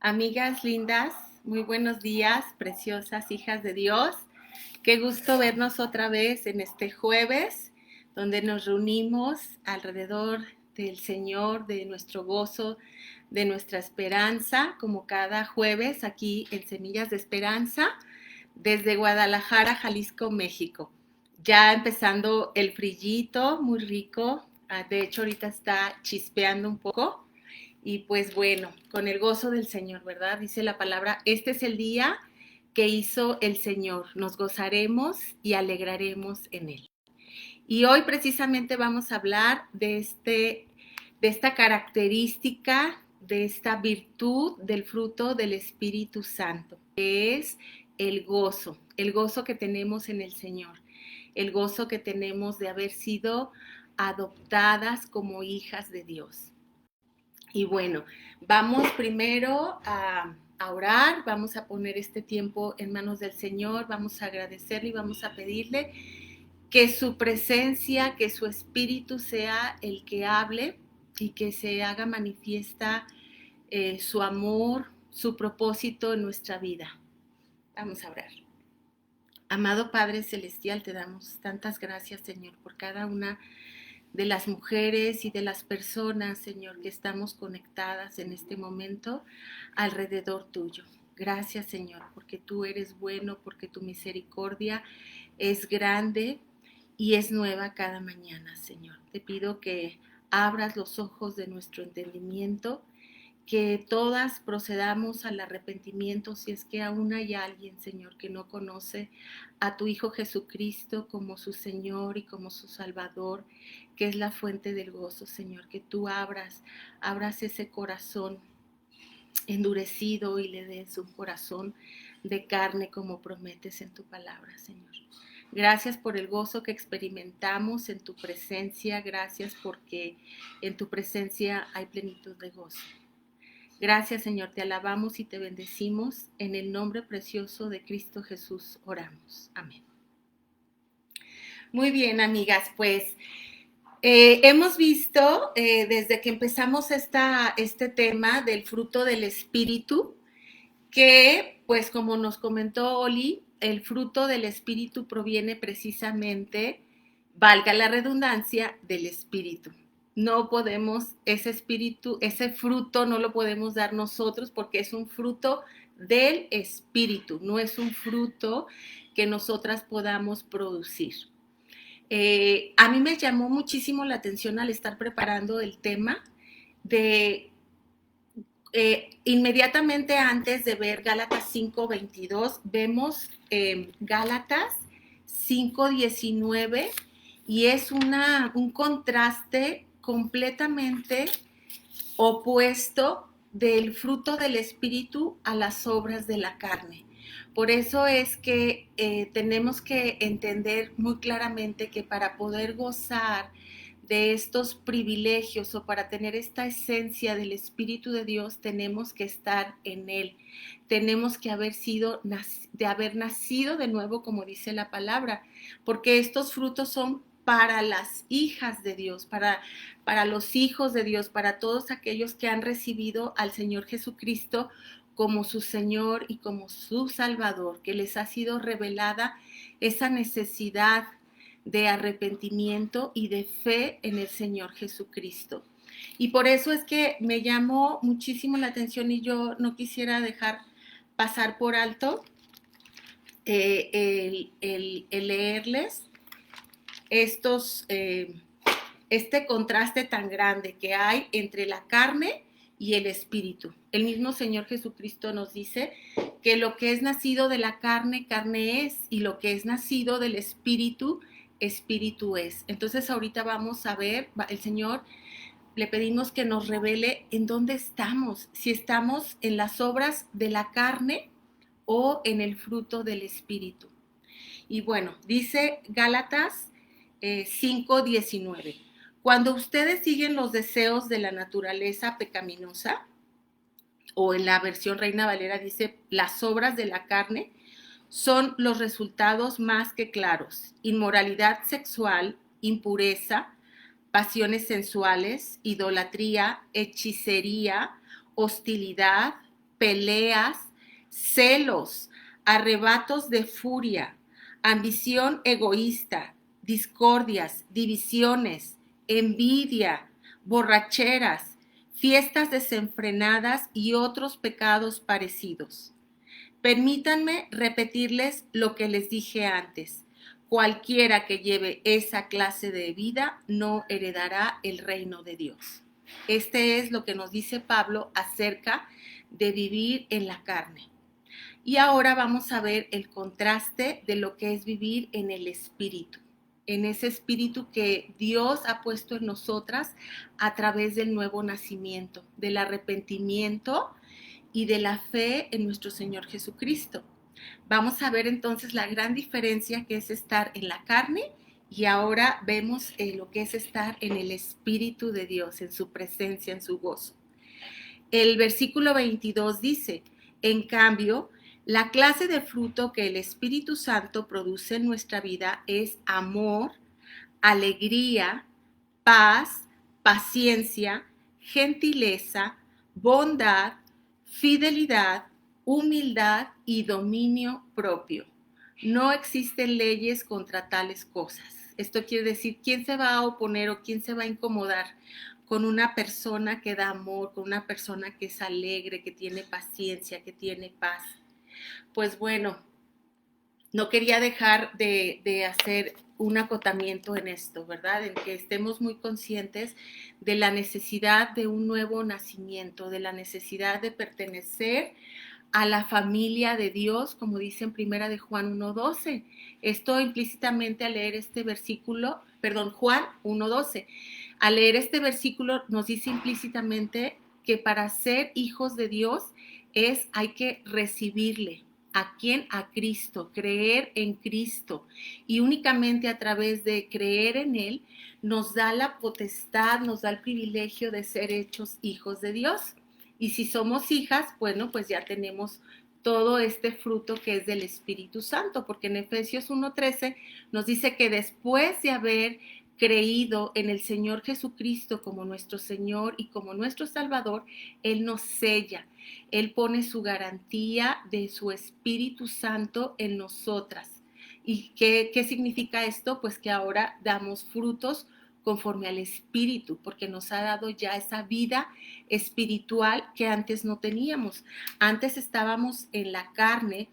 Amigas lindas, muy buenos días, preciosas hijas de Dios. Qué gusto vernos otra vez en este jueves, donde nos reunimos alrededor del Señor, de nuestro gozo, de nuestra esperanza, como cada jueves aquí en Semillas de Esperanza, desde Guadalajara, Jalisco, México. Ya empezando el frillito, muy rico. De hecho, ahorita está chispeando un poco. Y pues bueno, con el gozo del Señor, ¿verdad? Dice la palabra, este es el día que hizo el Señor, nos gozaremos y alegraremos en él. Y hoy precisamente vamos a hablar de esta característica, de esta virtud del fruto del Espíritu Santo, que es el gozo que tenemos en el Señor, el gozo que tenemos de haber sido adoptadas como hijas de Dios. Y bueno, vamos primero a orar, vamos a poner este tiempo en manos del Señor, vamos a agradecerle y vamos a pedirle que su presencia, que su espíritu sea el que hable y que se haga manifiesta su amor, su propósito en nuestra vida. Vamos a orar. Amado Padre Celestial, te damos tantas gracias, Señor, por cada una de las mujeres y de las personas, Señor, que estamos conectadas en este momento alrededor tuyo. Gracias, Señor, porque tú eres bueno, porque tu misericordia es grande y es nueva cada mañana, Señor. Te pido que abras los ojos de nuestro entendimiento, que todas procedamos al arrepentimiento si es que aún hay alguien, Señor, que no conoce a tu Hijo Jesucristo como su Señor y como su Salvador, que es la fuente del gozo, Señor, que tú abras ese corazón endurecido y le des un corazón de carne como prometes en tu palabra, Señor. Gracias por el gozo que experimentamos en tu presencia, gracias porque en tu presencia hay plenitud de gozo. Gracias, Señor, te alabamos y te bendecimos. En el nombre precioso de Cristo Jesús oramos. Amén. Muy bien, amigas, pues hemos visto desde que empezamos este tema del fruto del Espíritu, que pues como nos comentó Oli, el fruto del Espíritu proviene precisamente, valga la redundancia, del Espíritu. No podemos, ese espíritu, ese fruto no lo podemos dar nosotros porque es un fruto del Espíritu, no es un fruto que nosotras podamos producir. A mí me llamó muchísimo la atención al estar preparando el tema de inmediatamente antes de ver Gálatas 5:22, vemos Gálatas 5:19 y es un contraste completamente opuesto del fruto del Espíritu a las obras de la carne. Por eso es que tenemos que entender muy claramente que para poder gozar de estos privilegios o para tener esta esencia del Espíritu de Dios tenemos que estar en Él. Tenemos que haber nacido de nuevo, como dice la palabra, porque estos frutos son para las hijas de Dios, para los hijos de Dios, para todos aquellos que han recibido al Señor Jesucristo como su Señor y como su Salvador, que les ha sido revelada esa necesidad de arrepentimiento y de fe en el Señor Jesucristo. Y por eso es que me llamó muchísimo la atención y yo no quisiera dejar pasar por alto el leerles este contraste tan grande que hay entre la carne y el espíritu. El mismo Señor Jesucristo nos dice que lo que es nacido de la carne, carne es, y lo que es nacido del espíritu, espíritu es. Entonces ahorita vamos a ver, el Señor le pedimos que nos revele en dónde estamos, si estamos en las obras de la carne o en el fruto del espíritu. Y bueno, dice Gálatas 5:19. Cuando ustedes siguen los deseos de la naturaleza pecaminosa, o en la versión Reina Valera dice, las obras de la carne, son los resultados más que claros: inmoralidad sexual, impureza, pasiones sensuales, idolatría, hechicería, hostilidad, peleas, celos, arrebatos de furia, ambición egoísta, discordias, divisiones, envidia, borracheras, fiestas desenfrenadas y otros pecados parecidos. Permítanme repetirles lo que les dije antes. Cualquiera que lleve esa clase de vida no heredará el reino de Dios. Este es lo que nos dice Pablo acerca de vivir en la carne. Y ahora vamos a ver el contraste de lo que es vivir en el Espíritu, en ese Espíritu que Dios ha puesto en nosotras a través del nuevo nacimiento, del arrepentimiento y de la fe en nuestro Señor Jesucristo. Vamos a ver entonces la gran diferencia que es estar en la carne y ahora vemos lo que es estar en el Espíritu de Dios, en su presencia, en su gozo. El versículo 22 dice, en cambio, la clase de fruto que el Espíritu Santo produce en nuestra vida es amor, alegría, paz, paciencia, gentileza, bondad, fidelidad, humildad y dominio propio. No existen leyes contra tales cosas. Esto quiere decir, ¿quién se va a oponer o quién se va a incomodar con una persona que da amor, con una persona que es alegre, que tiene paciencia, que tiene paz? Pues bueno, no quería dejar de hacer un acotamiento en esto, ¿verdad? En que estemos muy conscientes de la necesidad de un nuevo nacimiento, de la necesidad de pertenecer a la familia de Dios, como dice en Primera de Juan 1:12. Esto implícitamente al leer este versículo, Juan 1:12. Al leer este versículo nos dice implícitamente que para ser hijos de Dios hay que recibirle. ¿A quién? A Cristo, creer en Cristo. Y únicamente a través de creer en Él nos da la potestad, nos da el privilegio de ser hechos hijos de Dios. Y si somos hijas, bueno, pues ya tenemos todo este fruto que es del Espíritu Santo, porque en Efesios 1:13 nos dice que después de haber creído en el Señor Jesucristo como nuestro Señor y como nuestro Salvador, Él nos sella, Él pone su garantía de su Espíritu Santo en nosotras. ¿Y qué significa esto? Pues que ahora damos frutos conforme al Espíritu, porque nos ha dado ya esa vida espiritual que antes no teníamos. Antes estábamos en la carne,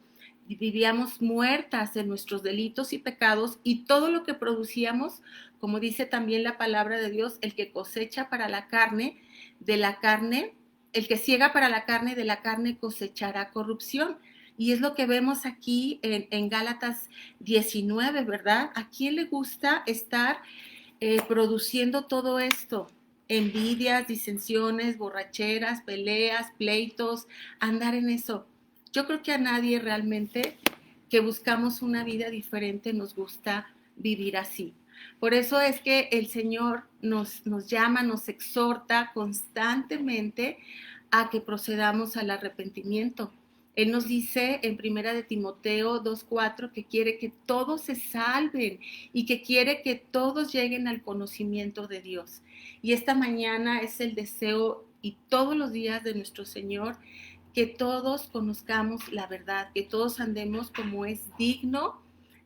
vivíamos muertas en nuestros delitos y pecados y todo lo que producíamos, como dice también la palabra de Dios, el que cosecha para la carne, de la carne, el que ciega para la carne, de la carne cosechará corrupción. Y es lo que vemos aquí en Gálatas 19, ¿verdad? ¿A quién le gusta estar produciendo todo esto? Envidias, disensiones, borracheras, peleas, pleitos, andar en eso. Yo creo que a nadie realmente que buscamos una vida diferente nos gusta vivir así. Por eso es que el Señor nos llama, nos exhorta constantemente a que procedamos al arrepentimiento. Él nos dice en Primera de Timoteo 2:4 que quiere que todos se salven y que quiere que todos lleguen al conocimiento de Dios. Y esta mañana es el deseo y todos los días de nuestro Señor que todos conozcamos la verdad, que todos andemos como es digno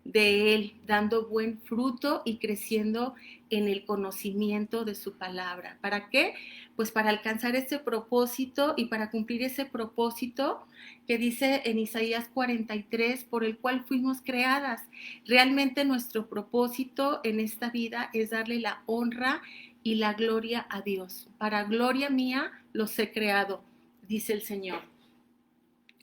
de Él, dando buen fruto y creciendo en el conocimiento de su palabra. ¿Para qué? Pues para alcanzar ese propósito y para cumplir ese propósito que dice en Isaías 43, por el cual fuimos creadas. Realmente nuestro propósito en esta vida es darle la honra y la gloria a Dios. Para gloria mía los he creado, dice el Señor.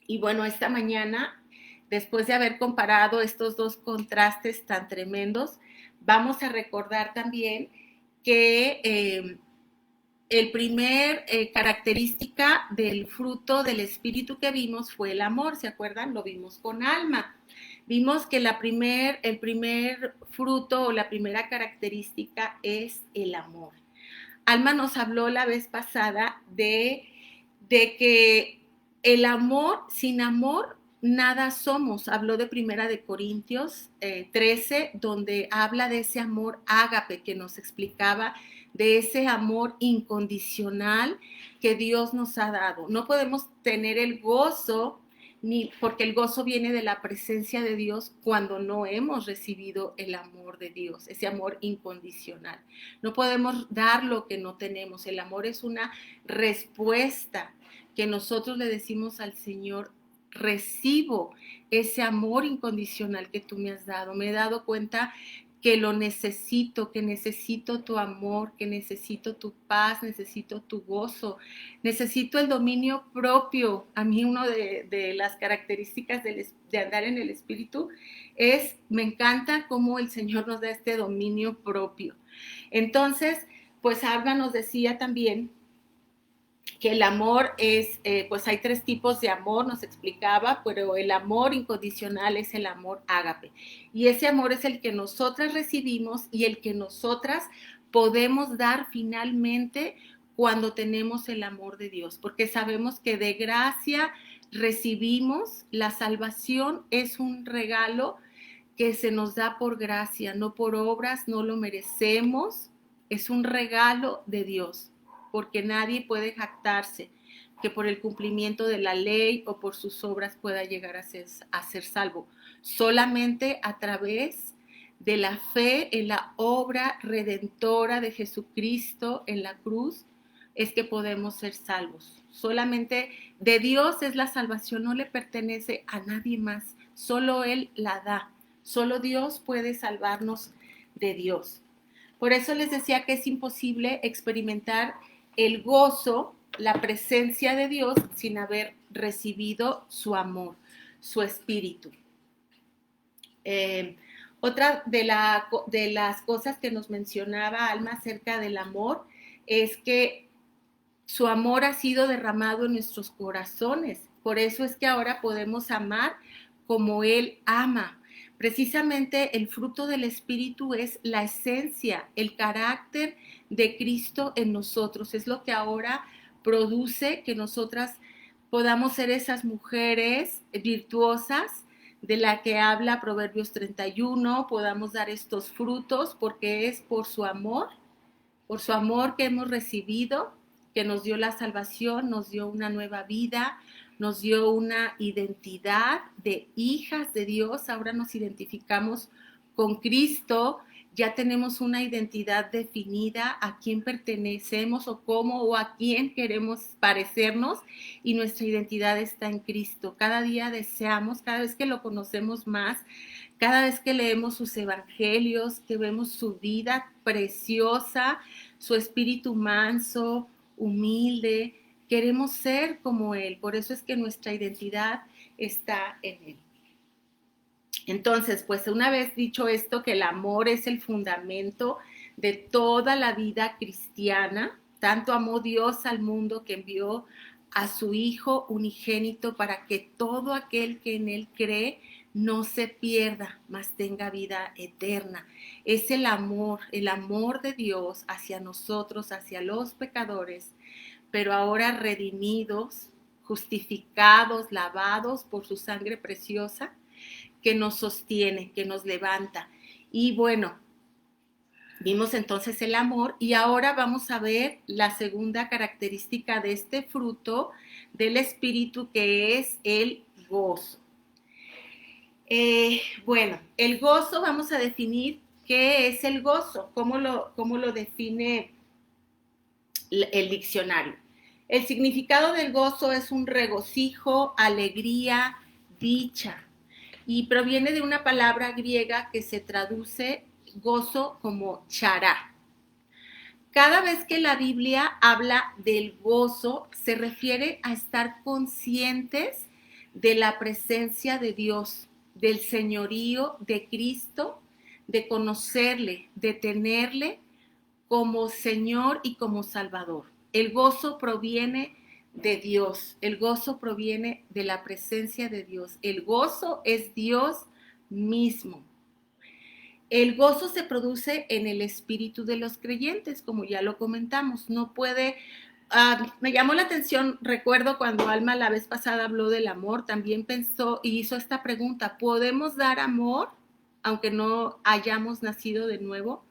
Y bueno, esta mañana, después de haber comparado estos dos contrastes tan tremendos, vamos a recordar también que el primer característica del fruto del Espíritu que vimos fue el amor, ¿se acuerdan? Lo vimos con Alma. Vimos que el primer fruto o la primera característica es el amor. Alma nos habló la vez pasada de que el amor, sin amor, nada somos. Habló de Primera de Corintios 13, donde habla de ese amor ágape que nos explicaba, de ese amor incondicional que Dios nos ha dado. No podemos tener el gozo, ni porque el gozo viene de la presencia de Dios cuando no hemos recibido el amor de Dios, ese amor incondicional. No podemos dar lo que no tenemos. El amor es una respuesta que nosotros le decimos al Señor: recibo ese amor incondicional que tú me has dado. Me he dado cuenta que lo necesito, que necesito tu amor, que necesito tu paz, necesito tu gozo, necesito el dominio propio. A mí una de las características de andar en el Espíritu es, me encanta cómo el Señor nos da este dominio propio. Entonces, pues Alba nos decía también que el amor es, pues hay 3 tipos de amor, nos explicaba, pero el amor incondicional es el amor ágape. Y ese amor es el que nosotras recibimos y el que nosotras podemos dar finalmente cuando tenemos el amor de Dios, porque sabemos que de gracia recibimos, la salvación es un regalo que se nos da por gracia, no por obras, no lo merecemos, es un regalo de Dios, porque nadie puede jactarse que por el cumplimiento de la ley o por sus obras pueda llegar a ser salvo. Solamente a través de la fe en la obra redentora de Jesucristo en la cruz es que podemos ser salvos. Solamente de Dios es la salvación, no le pertenece a nadie más, solo Él la da. Solo Dios puede salvarnos de Dios. Por eso les decía que es imposible experimentar el gozo, la presencia de Dios, sin haber recibido su amor, su espíritu. Otra de las cosas que nos mencionaba Alma acerca del amor es que su amor ha sido derramado en nuestros corazones. Por eso es que ahora podemos amar como Él ama. Precisamente el fruto del Espíritu es la esencia, el carácter de Cristo en nosotros. Es lo que ahora produce que nosotras podamos ser esas mujeres virtuosas de la que habla Proverbios 31, podamos dar estos frutos porque es por su amor que hemos recibido, que nos dio la salvación, nos dio una nueva vida, nos dio una identidad de hijas de Dios. Ahora nos identificamos con Cristo, ya tenemos una identidad definida, a quién pertenecemos o cómo o a quién queremos parecernos, y nuestra identidad está en Cristo. Cada día deseamos, cada vez que lo conocemos más, cada vez que leemos sus evangelios, que vemos su vida preciosa, su espíritu manso, humilde, queremos ser como Él. Por eso es que nuestra identidad está en Él. Entonces, pues una vez dicho esto, que el amor es el fundamento de toda la vida cristiana, tanto amó Dios al mundo que envió a su Hijo unigénito para que todo aquel que en Él cree no se pierda, mas tenga vida eterna. Es el amor de Dios hacia nosotros, hacia los pecadores, pero ahora redimidos, justificados, lavados por su sangre preciosa, que nos sostiene, que nos levanta. Y bueno, vimos entonces el amor y ahora vamos a ver la segunda característica de este fruto del Espíritu, que es el gozo. Bueno, el gozo, vamos a definir qué es el gozo, cómo lo define el diccionario. El significado del gozo es un regocijo, alegría, dicha, y proviene de una palabra griega que se traduce gozo como chará. Cada vez que la Biblia habla del gozo, se refiere a estar conscientes de la presencia de Dios, del señorío de Cristo, de conocerle, de tenerle como Señor y como Salvador. El gozo proviene de Dios, el gozo proviene de la presencia de Dios. El gozo es Dios mismo. El gozo se produce en el espíritu de los creyentes, como ya lo comentamos. No puede Me llamó la atención, recuerdo cuando Alma la vez pasada habló del amor, también pensó y hizo esta pregunta: ¿podemos dar amor aunque no hayamos nacido de nuevo?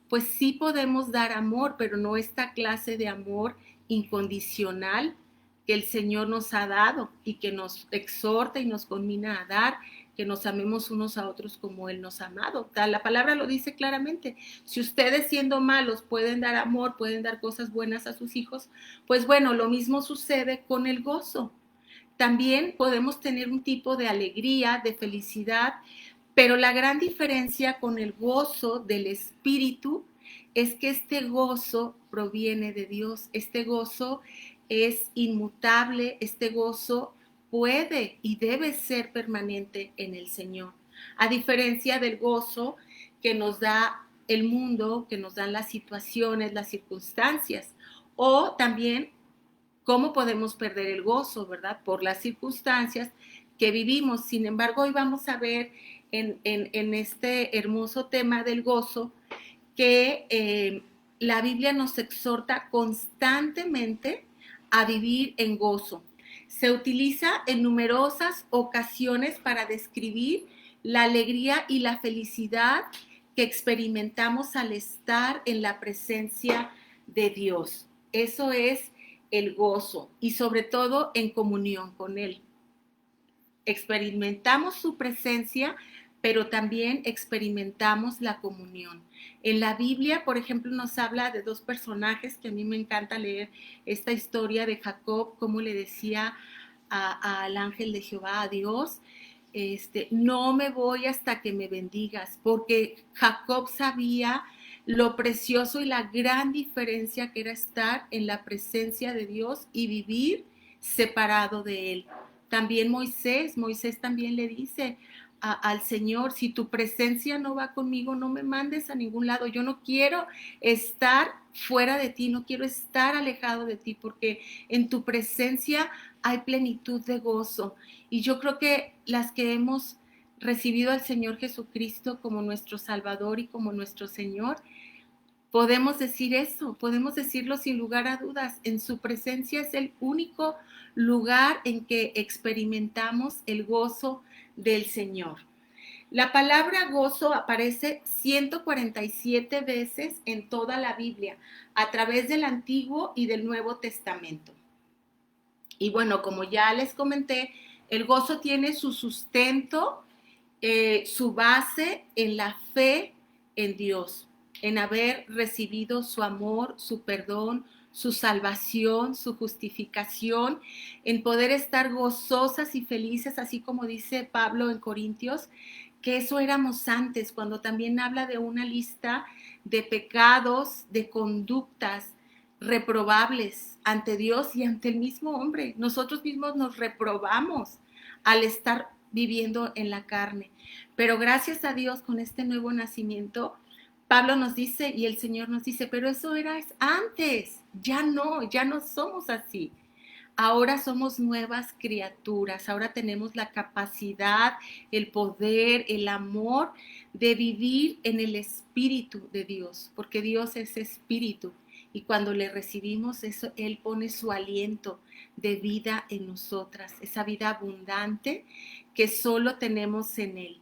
Pues sí podemos dar amor, pero no esta clase de amor incondicional que el Señor nos ha dado y que nos exhorta y nos conmina a dar, que nos amemos unos a otros como Él nos ha amado. La palabra lo dice claramente. Si ustedes siendo malos pueden dar amor, pueden dar cosas buenas a sus hijos, pues bueno, lo mismo sucede con el gozo. También podemos tener un tipo de alegría, de felicidad, pero la gran diferencia con el gozo del Espíritu es que este gozo proviene de Dios. Este gozo es inmutable, este gozo puede y debe ser permanente en el Señor. A diferencia del gozo que nos da el mundo, que nos dan las situaciones, las circunstancias, o también cómo podemos perder el gozo, ¿verdad? Por las circunstancias que vivimos. Sin embargo, hoy vamos a ver en este hermoso tema del gozo que la Biblia nos exhorta constantemente a vivir en gozo. Se utiliza en numerosas ocasiones para describir la alegría y la felicidad que experimentamos al estar en la presencia de Dios. Eso es el gozo y sobre todo en comunión con Él. Experimentamos su presencia, pero también experimentamos la comunión. En la Biblia, por ejemplo, nos habla de dos personajes que a mí me encanta leer esta historia de Jacob, como le decía al ángel de Jehová, a Dios, no me voy hasta que me bendigas, porque Jacob sabía lo precioso y la gran diferencia que era estar en la presencia de Dios y vivir separado de Él. También Moisés también le dice al Señor: si tu presencia no va conmigo, no me mandes a ningún lado. Yo no quiero estar fuera de ti, no quiero estar alejado de ti, porque en tu presencia hay plenitud de gozo. Y yo creo que las que hemos recibido al Señor Jesucristo como nuestro Salvador y como nuestro Señor, podemos decir eso, podemos decirlo sin lugar a dudas. En su presencia es el único lugar en que experimentamos el gozo del Señor. La palabra gozo aparece 147 veces en toda la Biblia, a través del Antiguo y del Nuevo Testamento. Y bueno, como ya les comenté, el gozo tiene su sustento, su base en la fe en Dios, en haber recibido su amor, su perdón, su salvación, su justificación, en poder estar gozosas y felices, así como dice Pablo en Corintios, que eso éramos antes, cuando también habla de una lista de pecados, de conductas reprobables ante Dios y ante el mismo hombre. Nosotros mismos nos reprobamos al estar viviendo en la carne. Pero gracias a Dios, con este nuevo nacimiento, Pablo nos dice y el Señor nos dice: pero eso era antes, ya no somos así. Ahora somos nuevas criaturas, ahora tenemos la capacidad, el poder, el amor de vivir en el Espíritu de Dios, porque Dios es Espíritu y cuando le recibimos eso, Él pone su aliento de vida en nosotras, esa vida abundante que solo tenemos en Él.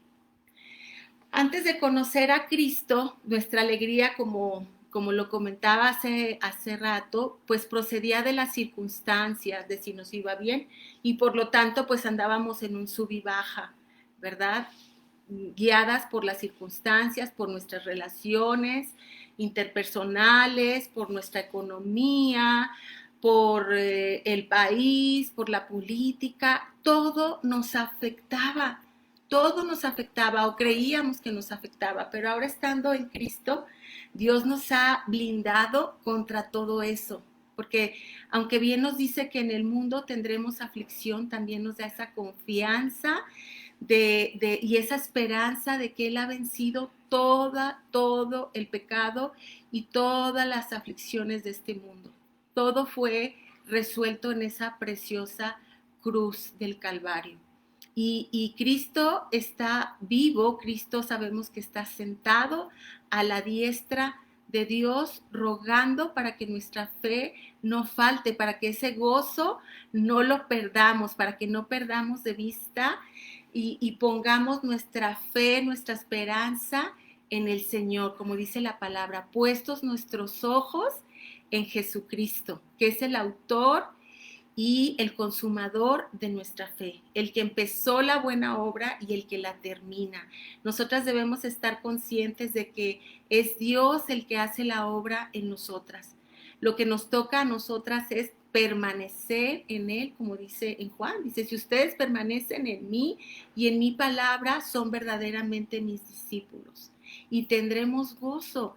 Antes de conocer a Cristo, nuestra alegría, como lo comentaba hace rato, pues procedía de las circunstancias, de si nos iba bien, y por lo tanto, pues andábamos en un sub y baja, ¿verdad? Guiadas por las circunstancias, por nuestras relaciones interpersonales, por nuestra economía, por el país, por la política, todo nos afectaba o creíamos que nos afectaba, pero ahora estando en Cristo, Dios nos ha blindado contra todo eso, porque aunque bien nos dice que en el mundo tendremos aflicción, también nos da esa confianza y esa esperanza de que Él ha vencido todo el pecado y todas las aflicciones de este mundo. Todo fue resuelto en esa preciosa cruz del Calvario. Y Cristo está vivo, Cristo sabemos que está sentado a la diestra de Dios, rogando para que nuestra fe no falte, para que ese gozo no lo perdamos, para que no perdamos de vista y pongamos nuestra fe, nuestra esperanza en el Señor, como dice la palabra, puestos nuestros ojos en Jesucristo, que es el autor y el consumador de nuestra fe, el que empezó la buena obra y el que la termina. Nosotras debemos estar conscientes de que es Dios el que hace la obra en nosotras. Lo que nos toca a nosotras es permanecer en Él, como dice en Juan. Dice, si ustedes permanecen en mí y en mi palabra, son verdaderamente mis discípulos. Y tendremos gozo.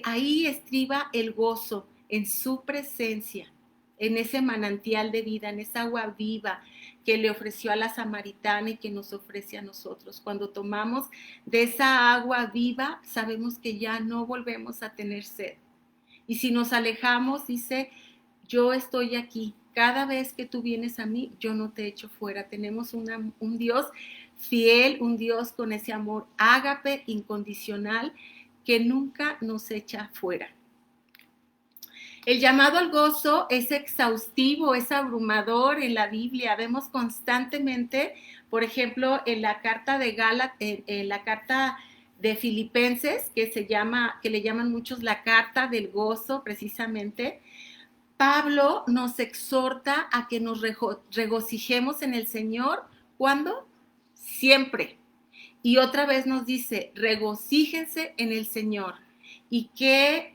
Ahí estriba el gozo en su presencia, en ese manantial de vida, en esa agua viva que le ofreció a la samaritana y que nos ofrece a nosotros. Cuando tomamos de esa agua viva, sabemos que ya no volvemos a tener sed. Y si nos alejamos, dice, yo estoy aquí. Cada vez que tú vienes a mí, yo no te echo fuera. Tenemos un Dios fiel, un Dios con ese amor ágape, incondicional, que nunca nos echa fuera. El llamado al gozo es exhaustivo, es abrumador en la Biblia. Vemos constantemente, por ejemplo, en la carta de en la carta de Filipenses, que le llaman muchos la carta del gozo, precisamente. Pablo nos exhorta a que nos regocijemos en el Señor. ¿Cuándo? Siempre. Y otra vez nos dice, regocíjense en el Señor. ¿Y qué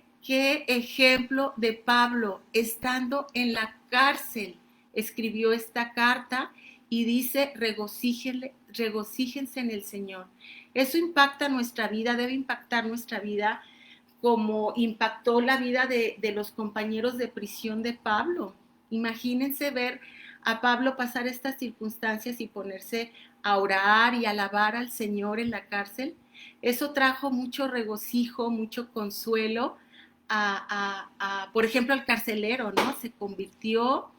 ejemplo de Pablo, estando en la cárcel, escribió esta carta y dice, regocíjense en el Señor? Eso impacta nuestra vida, debe impactar nuestra vida como impactó la vida de los compañeros de prisión de Pablo. Imagínense ver a Pablo pasar estas circunstancias y ponerse a orar y alabar al Señor en la cárcel. Eso trajo mucho regocijo, mucho consuelo por ejemplo, al carcelero, ¿no? Se convirtió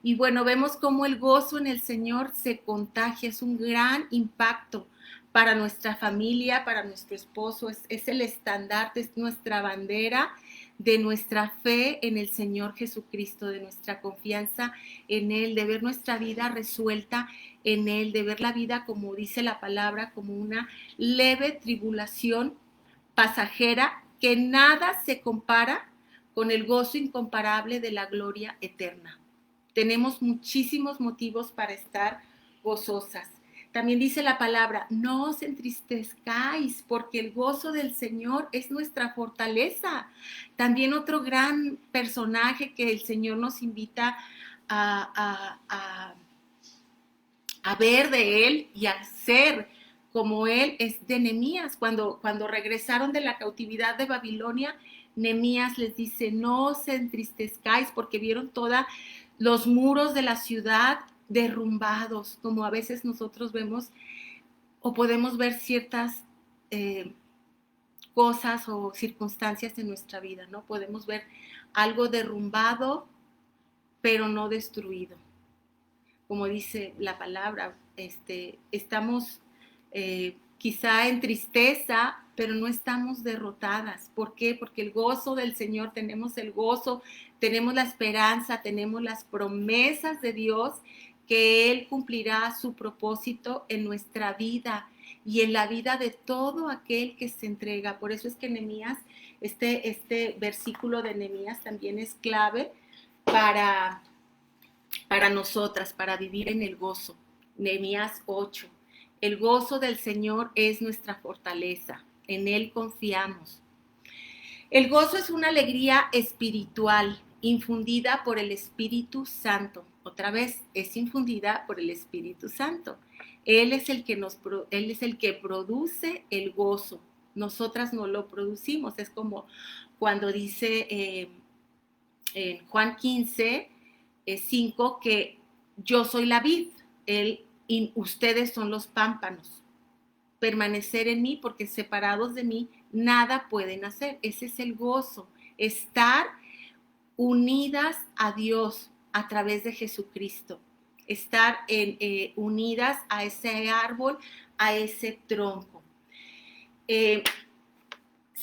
y bueno, vemos cómo el gozo en el Señor se contagia, es un gran impacto para nuestra familia, para nuestro esposo, es el estandarte, es nuestra bandera de nuestra fe en el Señor Jesucristo, de nuestra confianza en Él, de ver nuestra vida resuelta en Él, de ver la vida, como dice la palabra, como una leve tribulación pasajera que nada se compara con el gozo incomparable de la gloria eterna. Tenemos muchísimos motivos para estar gozosas. También dice la palabra, no os entristezcáis, porque el gozo del Señor es nuestra fortaleza. También otro gran personaje que el Señor nos invita a ver de Él y a ser como Él es de Nehemías. Cuando regresaron de la cautividad de Babilonia, Nehemías les dice, no os entristezcáis, porque vieron todos los muros de la ciudad derrumbados, como a veces nosotros vemos o podemos ver ciertas cosas o circunstancias en nuestra vida, ¿no? Podemos ver algo derrumbado, pero no destruido. Como dice la palabra, estamos quizá en tristeza, pero no estamos derrotadas. ¿Por qué? Porque el gozo del Señor, tenemos el gozo, tenemos la esperanza, tenemos las promesas de Dios, que Él cumplirá su propósito en nuestra vida y en la vida de todo aquel que se entrega. Por eso es que Nehemías, este versículo de Nehemías también es clave para nosotras, para vivir en el gozo. Nehemías 8. El gozo del Señor es nuestra fortaleza, en Él confiamos. El gozo es una alegría espiritual, infundida por el Espíritu Santo. Otra vez, es infundida por el Espíritu Santo. Él es el que produce el gozo. Nosotras no lo producimos. Es como cuando dice en Juan 15, 5, que yo soy la vid, y ustedes son los pámpanos. Permanecer en mí, porque separados de mí nada pueden hacer. Ese es el gozo, estar unidas a Dios a través de Jesucristo, estar unidas a ese árbol, a ese tronco.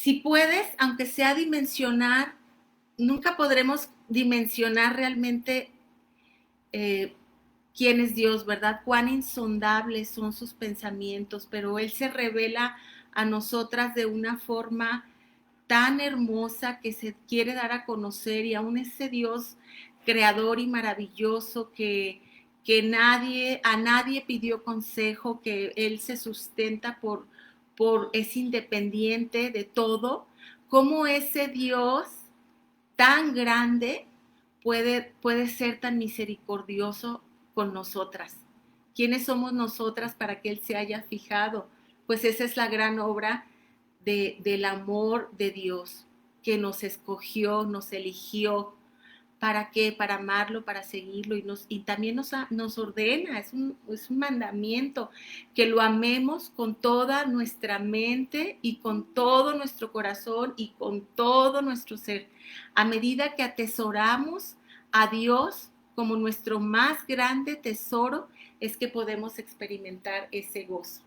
Si puedes, aunque sea dimensionar, nunca podremos dimensionar realmente quién es Dios, ¿verdad? Cuán insondables son sus pensamientos, pero Él se revela a nosotras de una forma tan hermosa que se quiere dar a conocer, y aún ese Dios creador y maravilloso que a nadie pidió consejo, que Él se sustenta es independiente de todo. Cómo ese Dios tan grande puede ser tan misericordioso con nosotras. ¿Quiénes somos nosotras para que Él se haya fijado? Pues esa es la gran obra del amor de Dios, que nos escogió, nos eligió. ¿Para qué? Para amarlo, para seguirlo, y también nos ordena, es un mandamiento, que lo amemos con toda nuestra mente y con todo nuestro corazón y con todo nuestro ser. A medida que atesoramos a Dios como nuestro más grande tesoro, es que podemos experimentar ese gozo.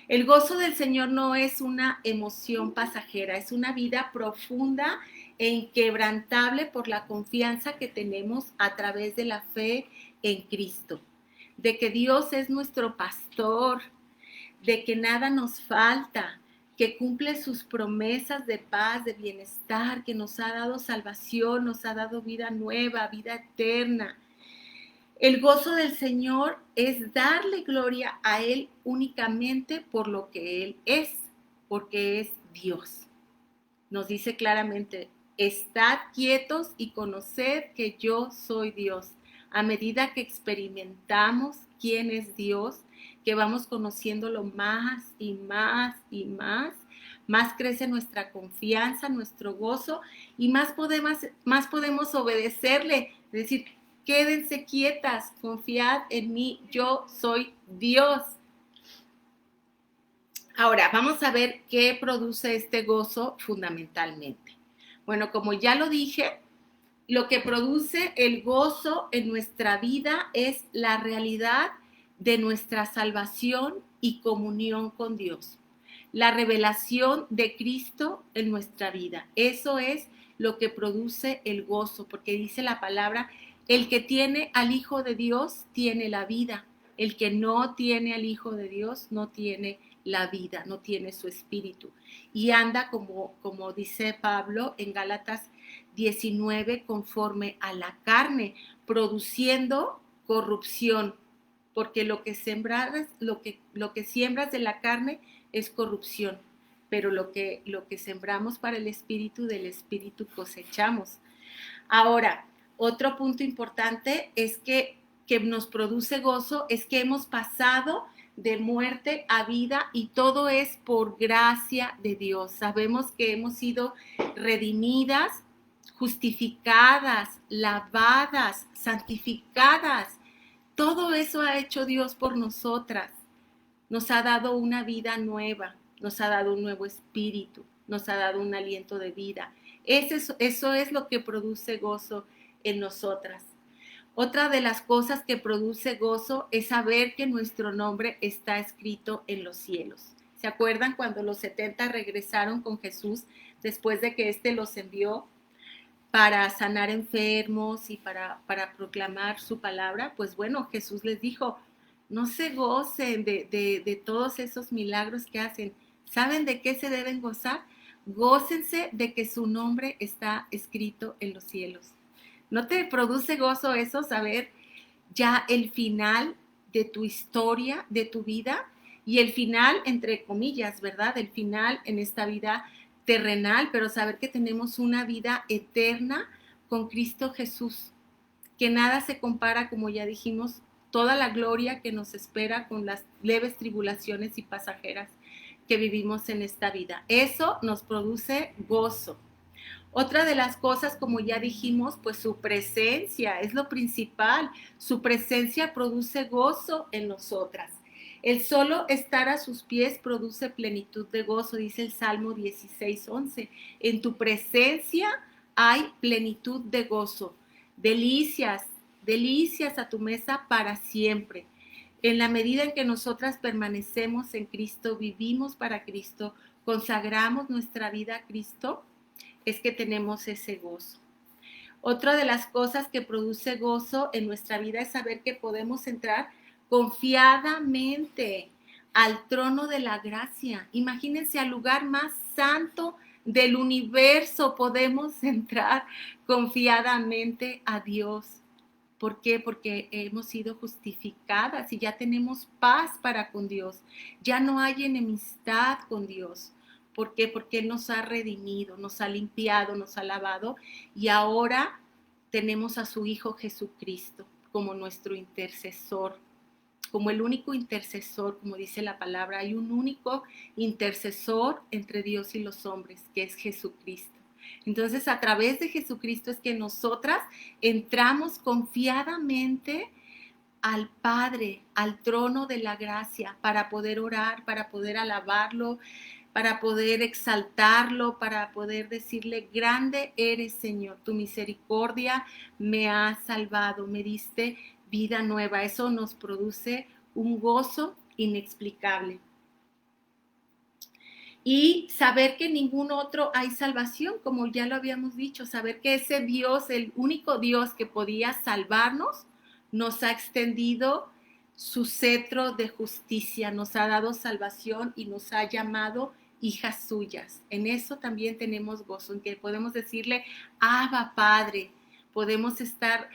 El gozo del Señor no es una emoción pasajera, es una vida profunda e inquebrantable por la confianza que tenemos a través de la fe en Cristo, de que Dios es nuestro pastor, de que nada nos falta, que cumple sus promesas de paz, de bienestar, que nos ha dado salvación, nos ha dado vida nueva, vida eterna. El gozo del Señor es darle gloria a Él únicamente por lo que Él es, porque es Dios. Nos dice claramente: estad quietos y conoced que yo soy Dios. A medida que experimentamos quién es Dios, que vamos conociéndolo más y más y más crece nuestra confianza, nuestro gozo, y más podemos obedecerle. Es decir, quédense quietas, confiad en mí, yo soy Dios. Ahora, vamos a ver qué produce este gozo fundamentalmente. Bueno, como ya lo dije, lo que produce el gozo en nuestra vida es la realidad de nuestra salvación y comunión con Dios. La revelación de Cristo en nuestra vida. Eso es lo que produce el gozo, porque dice la palabra: el que tiene al Hijo de Dios tiene la vida. El que no tiene al Hijo de Dios no tiene la vida, no tiene su espíritu. Y anda, como dice Pablo en Gálatas 19, conforme a la carne, produciendo corrupción, porque lo que siembras de la carne es corrupción, pero lo que sembramos para el espíritu, del espíritu cosechamos. Ahora, otro punto importante es que nos produce gozo es que hemos pasado de muerte a vida, y todo es por gracia de Dios. Sabemos que hemos sido redimidas, justificadas, lavadas, santificadas. Todo eso ha hecho Dios por nosotras. Nos ha dado una vida nueva, nos ha dado un nuevo espíritu, nos ha dado un aliento de vida. Eso es lo que produce gozo en nosotras. Otra de las cosas que produce gozo es saber que nuestro nombre está escrito en los cielos. ¿Se acuerdan cuando los 70 regresaron con Jesús después de que éste los envió para sanar enfermos y para proclamar su palabra? Pues bueno, Jesús les dijo: no se gocen de todos esos milagros que hacen. ¿Saben de qué se deben gozar? Gócense de que su nombre está escrito en los cielos. ¿No te produce gozo eso, saber ya el final de tu historia, de tu vida? Y el final, entre comillas, ¿verdad? El final en esta vida terrenal, pero saber que tenemos una vida eterna con Cristo Jesús, que nada se compara, como ya dijimos, toda la gloria que nos espera con las leves tribulaciones y pasajeras que vivimos en esta vida. Eso nos produce gozo. Otra de las cosas, como ya dijimos, pues su presencia es lo principal. Su presencia produce gozo en nosotras. El solo estar a sus pies produce plenitud de gozo, dice el Salmo 16:11. En tu presencia hay plenitud de gozo. Delicias, delicias a tu mesa para siempre. En la medida en que nosotras permanecemos en Cristo, vivimos para Cristo, consagramos nuestra vida a Cristo, es que tenemos ese gozo. Otra de las cosas que produce gozo en nuestra vida es saber que podemos entrar confiadamente al trono de la gracia. Imagínense, al lugar más santo del universo podemos entrar confiadamente a Dios. ¿Por qué? Porque hemos sido justificadas y ya tenemos paz para con Dios. Ya no hay enemistad con Dios. ¿Por qué? Porque Él nos ha redimido, nos ha limpiado, nos ha lavado y ahora tenemos a su Hijo Jesucristo como nuestro intercesor, como el único intercesor, como dice la palabra. Hay un único intercesor entre Dios y los hombres, que es Jesucristo. Entonces, a través de Jesucristo es que nosotras entramos confiadamente al Padre, al trono de la gracia, para poder orar, para poder alabarlo, para poder exaltarlo, para poder decirle: grande eres, Señor, tu misericordia me ha salvado, me diste vida nueva. Eso nos produce un gozo inexplicable. Y saber que en ningún otro hay salvación, como ya lo habíamos dicho, saber que ese Dios, el único Dios que podía salvarnos, nos ha extendido su cetro de justicia, nos ha dado salvación y nos ha llamado hijas suyas. En eso también tenemos gozo, en que podemos decirle: Abba, Padre. Podemos estar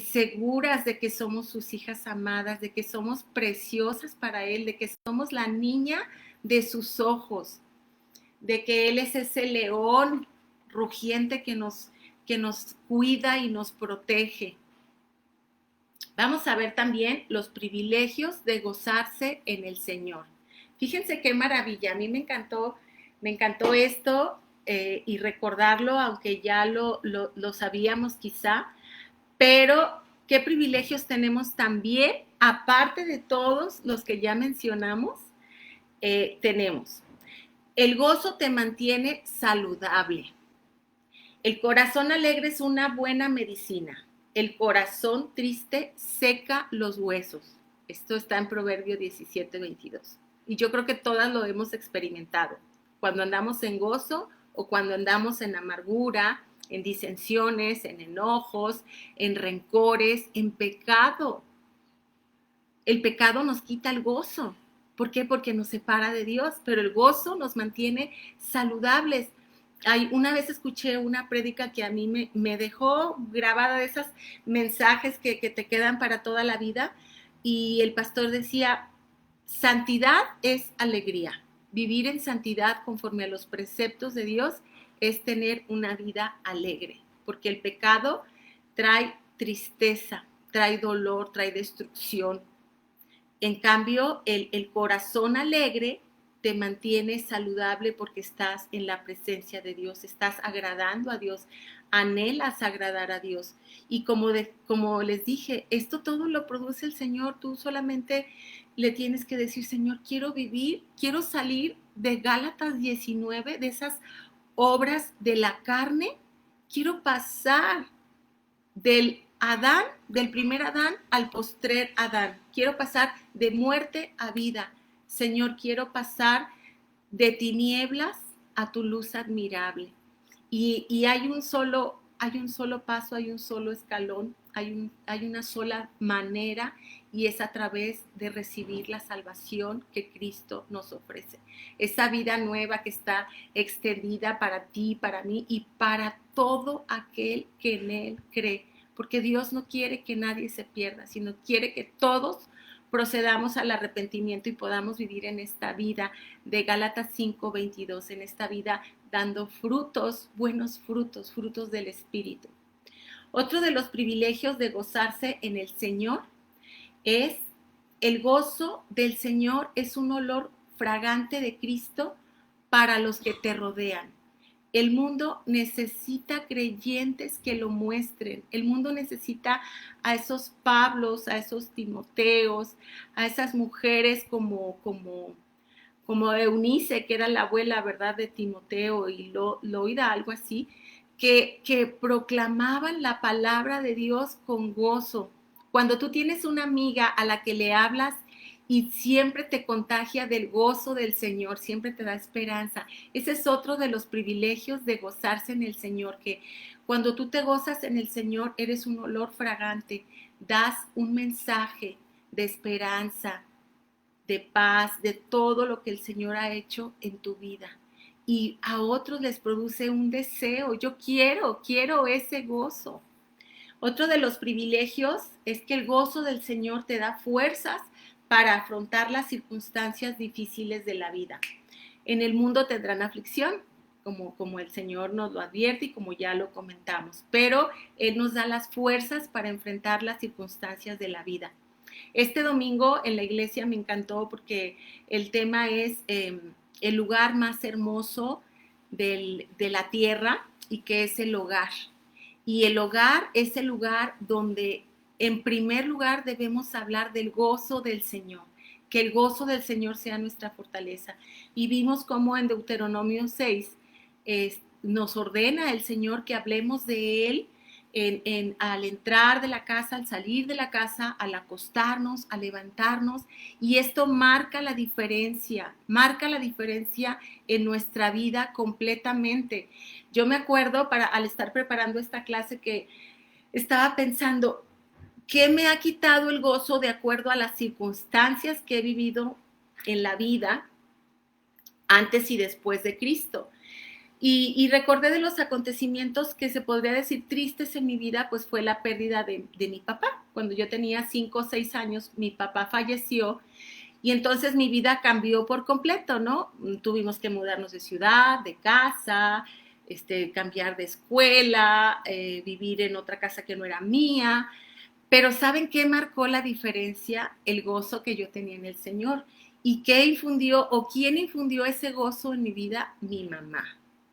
seguras de que somos sus hijas amadas, de que somos preciosas para Él, de que somos la niña de sus ojos, de que Él es ese león rugiente que nos cuida y nos protege. Vamos a ver también los privilegios de gozarse en el Señor. Fíjense qué maravilla, a mí me encantó esto y recordarlo, aunque ya lo sabíamos quizá, pero qué privilegios tenemos también, aparte de todos los que ya mencionamos. Tenemos: el gozo te mantiene saludable. El corazón alegre es una buena medicina. El corazón triste seca los huesos. Esto está en Proverbio 17:22. Y yo creo que todas lo hemos experimentado. Cuando andamos en gozo o cuando andamos en amargura, en disensiones, en enojos, en rencores, en pecado. El pecado nos quita el gozo. ¿Por qué? Porque nos separa de Dios, pero el gozo nos mantiene saludables. Una vez escuché una prédica que a mí me dejó grabada, de esos mensajes que te quedan para toda la vida, y el pastor decía: santidad es alegría. Vivir en santidad conforme a los preceptos de Dios es tener una vida alegre, porque el pecado trae tristeza, trae dolor, trae destrucción. En cambio, el corazón alegre te mantiene saludable porque estás en la presencia de Dios, estás agradando a Dios, anhelas agradar a Dios. Y como les dije, esto todo lo produce el Señor. Tú solamente le tienes que decir: Señor, quiero vivir, quiero salir de Gálatas 19, de esas obras de la carne. Quiero pasar del primer Adán al postrer Adán. Quiero pasar de muerte a vida. Señor, quiero pasar de tinieblas a tu luz admirable. Y hay un solo paso, hay un solo escalón, hay una sola manera, y es a través de recibir la salvación que Cristo nos ofrece. Esa vida nueva que está extendida para ti, para mí y para todo aquel que en Él cree. Porque Dios no quiere que nadie se pierda, sino quiere que todos procedamos al arrepentimiento y podamos vivir en esta vida de Gálatas 5:22, en esta vida dando frutos, buenos frutos, frutos del Espíritu. Otro de los privilegios de gozarse en el Señor es: el gozo del Señor es un olor fragante de Cristo para los que te rodean. El mundo necesita creyentes que lo muestren. El mundo necesita a esos Pablos, a esos Timoteos, a esas mujeres como Eunice, que era la abuela, ¿verdad?, de Timoteo, y Loida, algo así, que proclamaban la palabra de Dios con gozo. Cuando tú tienes una amiga a la que le hablas y siempre te contagia del gozo del Señor, siempre te da esperanza. Ese es otro de los privilegios de gozarse en el Señor, que cuando tú te gozas en el Señor eres un olor fragante, das un mensaje de esperanza, de paz, de todo lo que el Señor ha hecho en tu vida. Y a otros les produce un deseo, yo quiero ese gozo. Otro de los privilegios es que el gozo del Señor te da fuerzas para afrontar las circunstancias difíciles de la vida. En el mundo tendrán aflicción, como el Señor nos lo advierte y como ya lo comentamos, pero Él nos da las fuerzas para enfrentar las circunstancias de la vida. Este domingo en la iglesia me encantó porque el tema es el lugar más hermoso de la tierra y que es el hogar. Y el hogar es el lugar donde en primer lugar debemos hablar del gozo del Señor, que el gozo del Señor sea nuestra fortaleza. Y vimos cómo en Deuteronomio 6 nos ordena el Señor que hablemos de Él al entrar de la casa, al salir de la casa, al acostarnos, al levantarnos, y esto marca la diferencia en nuestra vida completamente. Yo me acuerdo al estar preparando esta clase que estaba pensando, ¿qué me ha quitado el gozo de acuerdo a las circunstancias que he vivido en la vida antes y después de Cristo? Y recordé de los acontecimientos que se podría decir tristes en mi vida, pues fue la pérdida de mi papá. Cuando yo tenía 5 o 6 años, mi papá falleció y entonces mi vida cambió por completo, ¿no? Tuvimos que mudarnos de ciudad, de casa, cambiar de escuela, vivir en otra casa que no era mía. Pero ¿saben qué marcó la diferencia? El gozo que yo tenía en el Señor. ¿Y qué infundió o quién infundió ese gozo en mi vida? Mi mamá.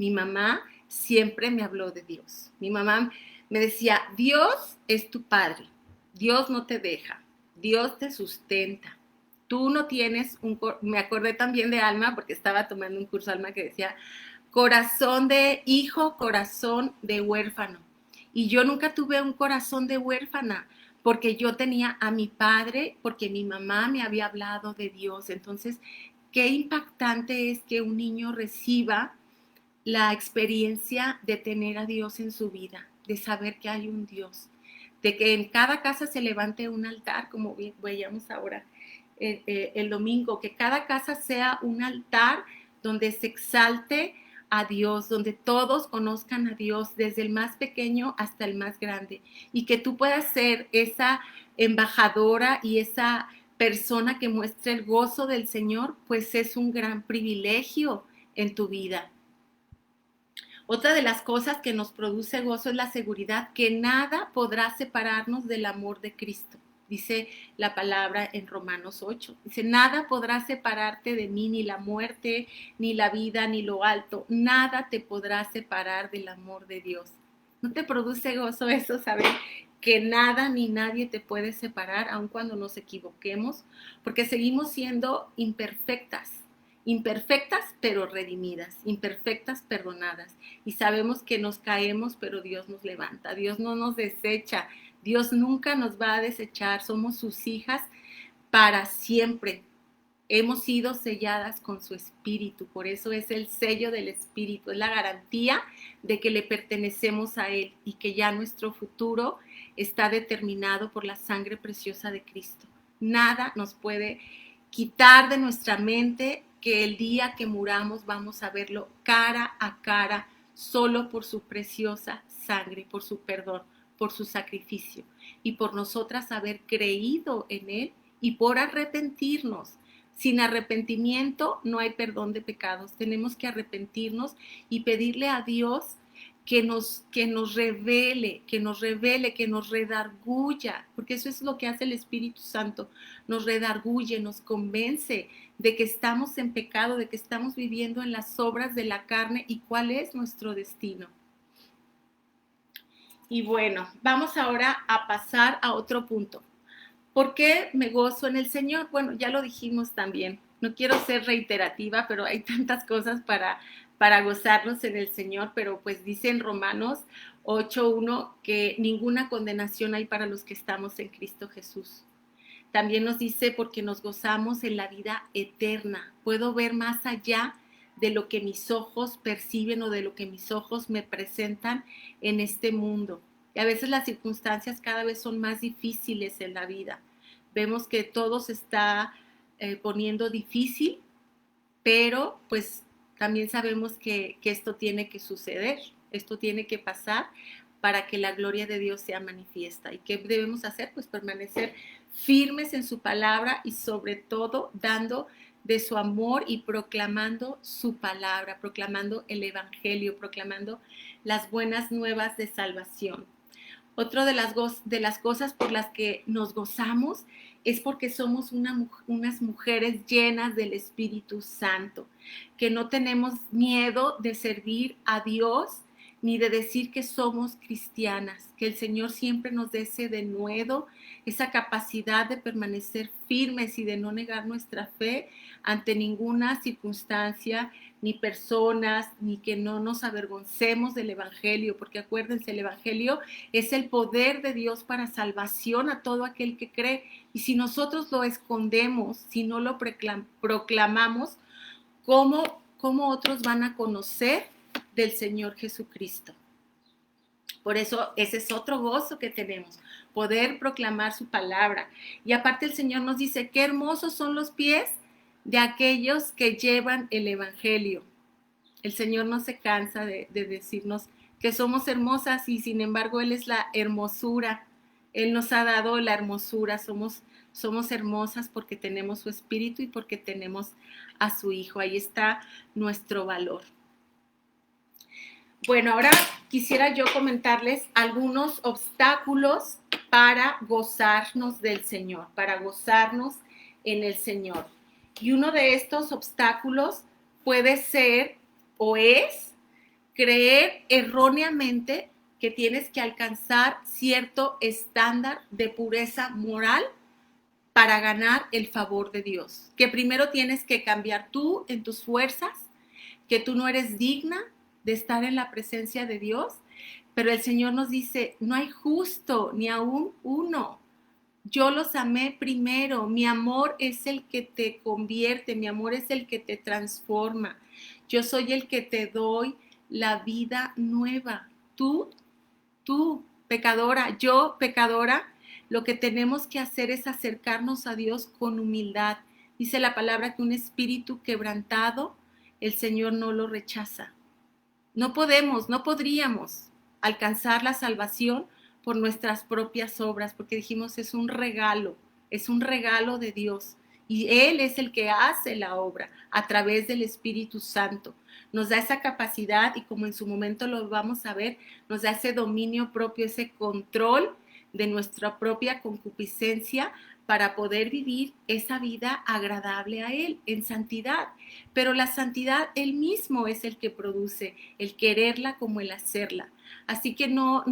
Mi mamá siempre me habló de Dios. Mi mamá me decía, Dios es tu padre, Dios no te deja, Dios te sustenta. Tú no tienes me acordé también de Alma, porque estaba tomando un curso Alma que decía, corazón de hijo, corazón de huérfano. Y yo nunca tuve un corazón de huérfana, porque yo tenía a mi padre, porque mi mamá me había hablado de Dios. Entonces, qué impactante es que un niño reciba la experiencia de tener a Dios en su vida, de saber que hay un Dios, de que en cada casa se levante un altar, como veíamos ahora el domingo, que cada casa sea un altar donde se exalte a Dios, donde todos conozcan a Dios, desde el más pequeño hasta el más grande, y que tú puedas ser esa embajadora y esa persona que muestre el gozo del Señor, pues es un gran privilegio en tu vida. Otra de las cosas que nos produce gozo es la seguridad que nada podrá separarnos del amor de Cristo. Dice la palabra en Romanos 8. Dice, nada podrá separarte de mí, ni la muerte, ni la vida, ni lo alto. Nada te podrá separar del amor de Dios. ¿No te produce gozo eso, saber que nada ni nadie te puede separar, aun cuando nos equivoquemos? Porque seguimos siendo imperfectas pero redimidas, imperfectas perdonadas, y sabemos que nos caemos pero Dios nos levanta, Dios no nos desecha, Dios nunca nos va a desechar, somos sus hijas para siempre, hemos sido selladas con su espíritu, por eso es el sello del espíritu, es la garantía de que le pertenecemos a Él y que ya nuestro futuro está determinado por la sangre preciosa de Cristo. Nada nos puede quitar de nuestra mente que el día que muramos vamos a verlo cara a cara, solo por su preciosa sangre, por su perdón, por su sacrificio y por nosotras haber creído en Él y por arrepentirnos. Sin arrepentimiento no hay perdón de pecados. Tenemos que arrepentirnos y pedirle a Dios que nos revele, que nos redarguya, porque eso es lo que hace el Espíritu Santo, nos redarguye, nos convence de que estamos en pecado, de que estamos viviendo en las obras de la carne y cuál es nuestro destino. Y bueno, vamos ahora a pasar a otro punto. ¿Por qué me gozo en el Señor? Bueno, ya lo dijimos también. No quiero ser reiterativa, pero hay tantas cosas para gozarnos en el Señor, pero pues dice en Romanos 8:1 que ninguna condenación hay para los que estamos en Cristo Jesús. También nos dice, porque nos gozamos en la vida eterna. Puedo ver más allá de lo que mis ojos perciben o de lo que mis ojos me presentan en este mundo. Y a veces las circunstancias cada vez son más difíciles en la vida. Vemos que todo se está poniendo difícil, pero pues también sabemos que esto tiene que suceder, esto tiene que pasar para que la gloria de Dios sea manifiesta. ¿Y qué debemos hacer? Pues permanecer firmes en su palabra y sobre todo dando de su amor y proclamando su palabra, proclamando el evangelio, proclamando las buenas nuevas de salvación. Otra de las cosas por las que nos gozamos es porque somos unas mujeres llenas del Espíritu Santo, que no tenemos miedo de servir a Dios ni de decir que somos cristianas, que el Señor siempre nos dé ese denuedo, esa capacidad de permanecer firmes y de no negar nuestra fe ante ninguna circunstancia, ni personas, ni que no nos avergoncemos del Evangelio, porque acuérdense, el Evangelio es el poder de Dios para salvación a todo aquel que cree. Y si nosotros lo escondemos, si no lo proclamamos, ¿cómo otros van a conocer del Señor Jesucristo? Por eso ese es otro gozo que tenemos, poder proclamar su palabra. Y aparte el Señor nos dice, qué hermosos son los pies de aquellos que llevan el Evangelio. El Señor no se cansa de decirnos que somos hermosas y sin embargo Él es la hermosura. Él nos ha dado la hermosura, somos hermosas porque tenemos su Espíritu y porque tenemos a su Hijo. Ahí está nuestro valor. Bueno, ahora quisiera yo comentarles algunos obstáculos para gozarnos del Señor, para gozarnos en el Señor. Y uno de estos obstáculos puede ser o es creer erróneamente que tienes que alcanzar cierto estándar de pureza moral para ganar el favor de Dios. Que primero tienes que cambiar tú en tus fuerzas, que tú no eres digna de estar en la presencia de Dios, pero el Señor nos dice, no hay justo ni aún uno. Yo los amé primero, mi amor es el que te convierte, mi amor es el que te transforma. Yo soy el que te doy la vida nueva. Tú, pecadora, yo, pecadora, lo que tenemos que hacer es acercarnos a Dios con humildad. Dice la palabra que un espíritu quebrantado, el Señor no lo rechaza. No podríamos alcanzar la salvación por nuestras propias obras, porque dijimos es un regalo de Dios. Y Él es el que hace la obra a través del Espíritu Santo. Nos da esa capacidad y como en su momento lo vamos a ver, nos da ese dominio propio, ese control de nuestra propia concupiscencia para poder vivir esa vida agradable a Él, en santidad. Pero la santidad Él mismo es el que produce, el quererla como el hacerla. Así que no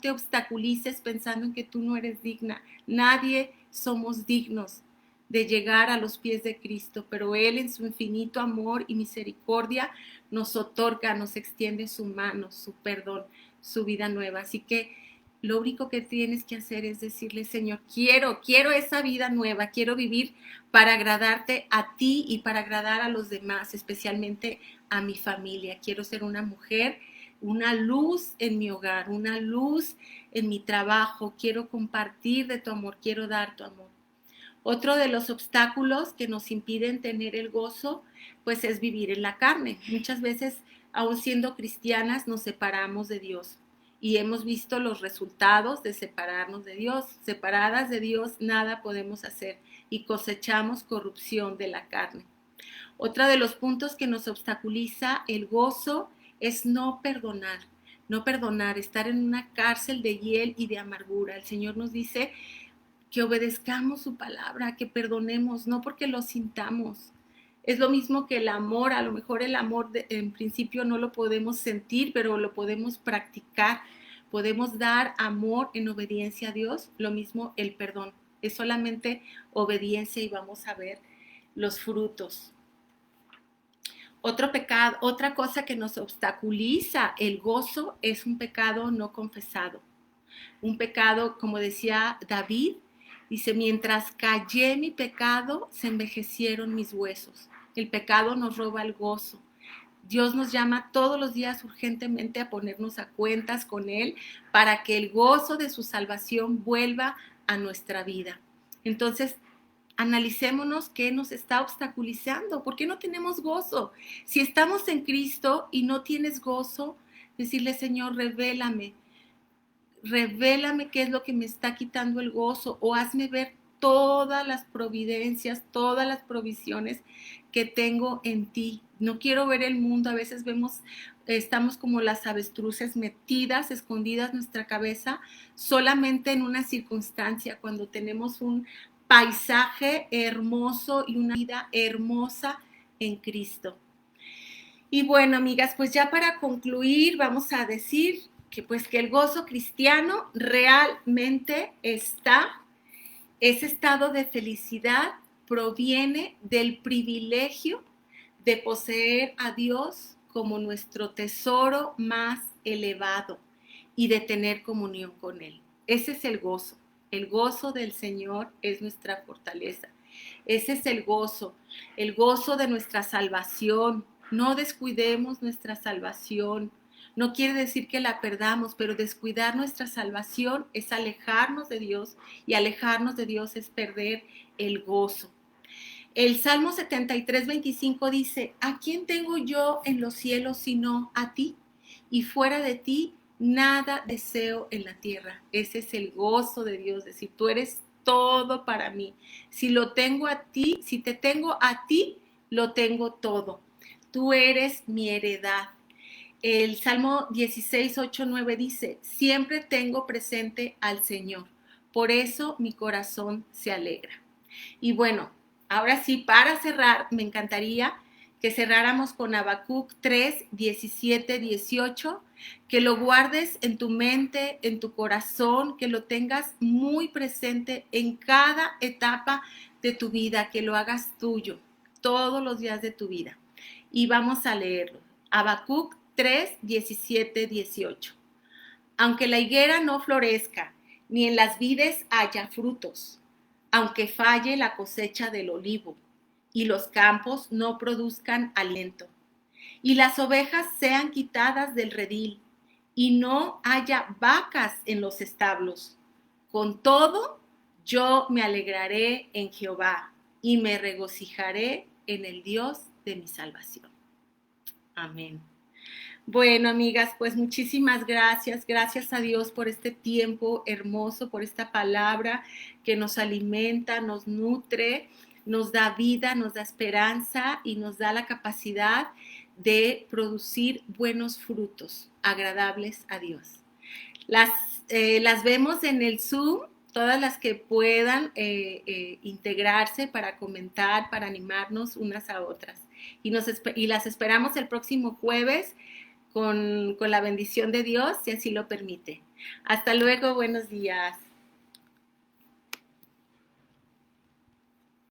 te obstaculices pensando en que tú no eres digna. Nadie somos dignos de llegar a los pies de Cristo, pero Él en su infinito amor y misericordia nos otorga, nos extiende su mano, su perdón, su vida nueva. Así que lo único que tienes que hacer es decirle, Señor, quiero esa vida nueva, quiero vivir para agradarte a ti y para agradar a los demás, especialmente a mi familia. Quiero ser una mujer, una luz en mi hogar, una luz en mi trabajo. Quiero compartir de tu amor, quiero dar tu amor. Otro de los obstáculos que nos impiden tener el gozo, pues es vivir en la carne. Muchas veces, aun siendo cristianas, nos separamos de Dios. Y hemos visto los resultados de separarnos de Dios. Separadas de Dios, nada podemos hacer y cosechamos corrupción de la carne. Otro de los puntos que nos obstaculiza el gozo es no perdonar, estar en una cárcel de hiel y de amargura. El Señor nos dice que obedezcamos su palabra, que perdonemos, no porque lo sintamos. Es lo mismo que el amor, a lo mejor el amor en principio no lo podemos sentir, pero lo podemos practicar. Podemos dar amor en obediencia a Dios, lo mismo el perdón. Es solamente obediencia y vamos a ver los frutos. Otro pecado, otra cosa que nos obstaculiza el gozo es un pecado no confesado. Un pecado, como decía David, Dice, mientras callé mi pecado, se envejecieron mis huesos. El pecado nos roba el gozo. Dios nos llama todos los días urgentemente a ponernos a cuentas con Él para que el gozo de su salvación vuelva a nuestra vida. Entonces, analicémonos qué nos está obstaculizando, por qué no tenemos gozo. Si estamos en Cristo y no tienes gozo, decirle, Señor, revélame qué es lo que me está quitando el gozo, o hazme ver todas las providencias, todas las provisiones que tengo en ti. No quiero ver el mundo. A veces estamos como las avestruces metidas, escondidas nuestra cabeza, solamente en una circunstancia, cuando tenemos un paisaje hermoso y una vida hermosa en Cristo. Y bueno, amigas, pues ya para concluir, vamos a decir que el gozo cristiano realmente ese estado de felicidad proviene del privilegio de poseer a Dios como nuestro tesoro más elevado y de tener comunión con Él. Ese es el gozo. El gozo del Señor es nuestra fortaleza. Ese es el gozo de nuestra salvación. No descuidemos nuestra salvación. No quiere decir que la perdamos, pero descuidar nuestra salvación es alejarnos de Dios, y alejarnos de Dios es perder el gozo. El Salmo 73:25 dice, ¿a quién tengo yo en los cielos sino a ti? Y fuera de ti nada deseo en la tierra. Ese es el gozo de Dios, decir, tú eres todo para mí. Si lo tengo a ti, si te tengo a ti, lo tengo todo. Tú eres mi heredad. El Salmo 16:8-9 dice, siempre tengo presente al Señor, por eso mi corazón se alegra. Y bueno, ahora sí, para cerrar, me encantaría que cerráramos con Habacuc 3:17-18, que lo guardes en tu mente, en tu corazón, que lo tengas muy presente en cada etapa de tu vida, que lo hagas tuyo todos los días de tu vida. Y vamos a leerlo. Habacuc 3:17-18. Aunque la higuera no florezca, ni en las vides haya frutos, aunque falle la cosecha del olivo, y los campos no produzcan alimento, y las ovejas sean quitadas del redil, y no haya vacas en los establos. Con todo, yo me alegraré en Jehová, y me regocijaré en el Dios de mi salvación. Amén. Bueno, amigas, pues muchísimas gracias. Gracias a Dios por este tiempo hermoso, por esta palabra que nos alimenta, nos nutre, nos da vida, nos da esperanza y nos da la capacidad de producir buenos frutos agradables a Dios. Las vemos en el Zoom, todas las que puedan integrarse para comentar, para animarnos unas a otras. Y las esperamos el próximo jueves con la bendición de Dios, si así lo permite. Hasta luego, buenos días.